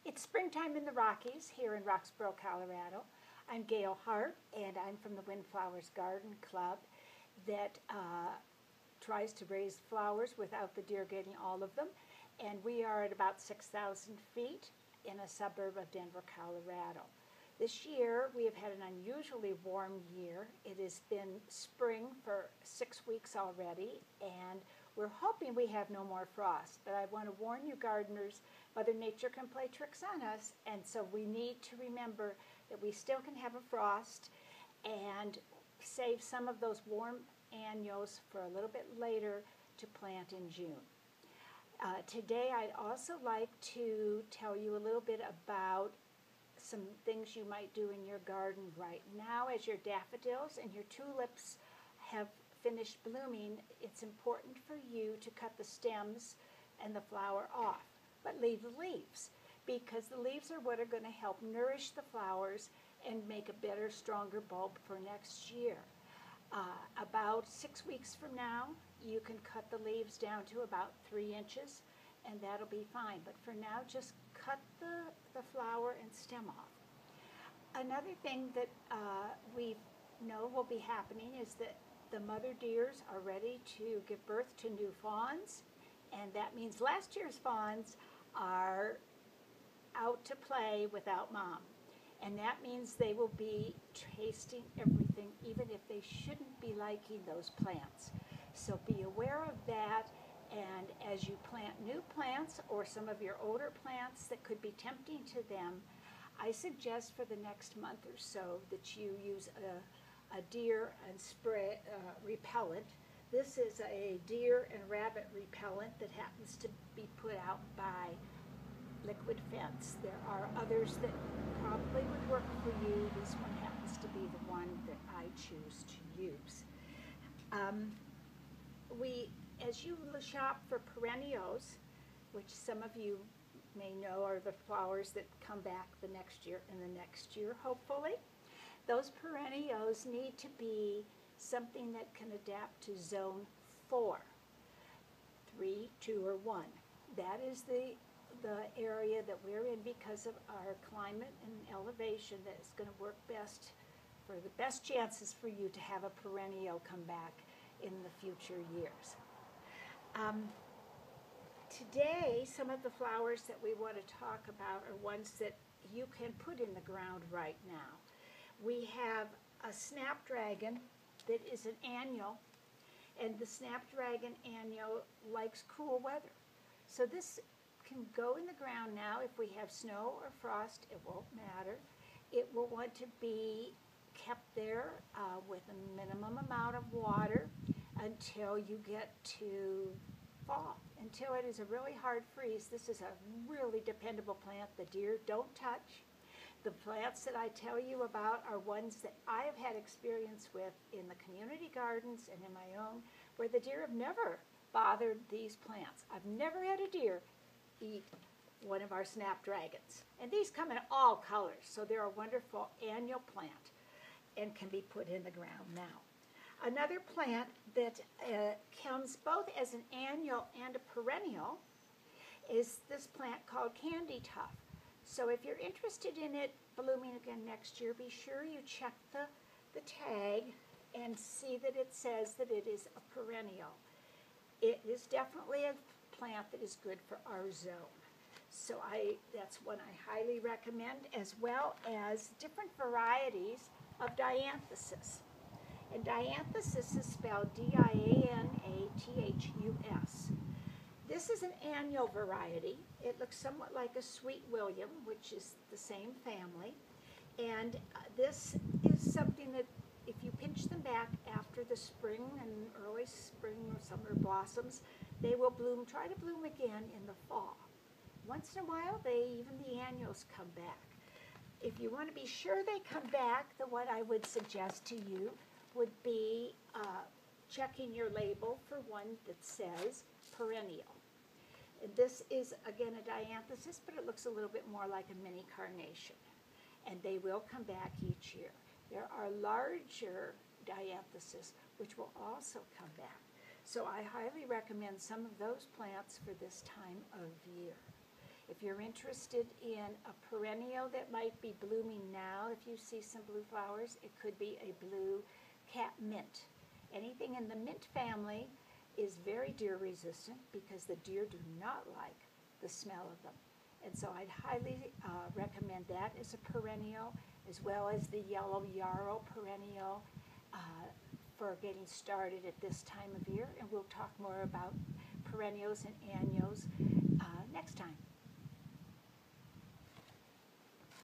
It's springtime in the Rockies here in Roxborough, Colorado. I'm Gayle Hart, and I'm from the Windflowers Gardening Club that tries to raise flowers without the deer getting all of them. And we are at about 6,000 feet in a suburb of Denver, Colorado. This year, we have had an unusually warm year. It has been spring for 6 weeks already, and we're hoping we have no more frost. But I want to warn you gardeners, Mother Nature can play tricks on us, and so we need to remember that we still can have a frost and save some of those warm annuals for a little bit later to plant in June. Today, I'd also like to tell you a little bit about some things you might do in your garden right now. As your daffodils and your tulips have finished blooming, it's important for you to cut the stems and the flower off, but leave the leaves, because the leaves are what are going to help nourish the flowers and make a better, stronger bulb for next year. About 6 weeks from now, you can cut the leaves down to about 3 inches, and that'll be fine. But for now, just cut the flower and stem off. Another thing that we know will be happening is that the mother deers are ready to give birth to new fawns, and that means last year's fawns are out to play without mom. And that means they will be tasting everything, even if they shouldn't be liking those plants. So be aware of that, and as you plant new plants or some of your older plants that could be tempting to them, I suggest for the next month or so that you use a deer and spray repellent. This is a deer and rabbit repellent that happens to be put out by Liquid Fence. There are others that probably would work for you. This one happens to be the one that I choose to use. As you shop for perennials, which some of you may know are the flowers that come back the next year and the next year, hopefully, those perennials need to be something that can adapt to zone 4, 3, 2, or 1. That is the area that we're in because of our climate and elevation that is going to work best for the best chances for you to have a perennial come back in the future years. Today, some of the flowers that we want to talk about are ones that you can put in the ground right now. We have a snapdragon that is an annual, and the snapdragon annual likes cool weather. So this can go in the ground now. If we have snow or frost, it won't matter. It will want to be kept there with a minimum amount of water until you get to fall, until it is a really hard freeze. This is a really dependable plant the deer don't touch. The plants that I tell you about are ones that I have had experience with in the community gardens and in my own, where the deer have never bothered these plants. I've never had a deer eat one of our snapdragons. And these come in all colors, so they're a wonderful annual plant and can be put in the ground now. Another plant that comes both as an annual and a perennial is this plant called candy tuft. So if you're interested in it blooming again next year, be sure you check the tag and see that it says that it is a perennial. It is definitely a plant that is good for our zone. So that's one I highly recommend, as well as different varieties of dianthus. And dianthus is spelled Dianathus. This is an annual variety. It looks somewhat like a sweet William, which is the same family. And this is something that if you pinch them back after the spring and early spring or summer blossoms, they will bloom, try to bloom again in the fall. Once in a while, even the annuals come back. If you want to be sure they come back, then what I would suggest to you would be checking your label for one that says perennial. And this is, again, a dianthus, but it looks a little bit more like a mini carnation. And they will come back each year. There are larger dianthus, which will also come back. So I highly recommend some of those plants for this time of year. If you're interested in a perennial that might be blooming now, if you see some blue flowers, it could be a blue cat mint. Anything in the mint family is very deer resistant because the deer do not like the smell of them. And so I'd highly recommend that as a perennial, as well as the yellow yarrow perennial for getting started at this time of year. And we'll talk more about perennials and annuals next time.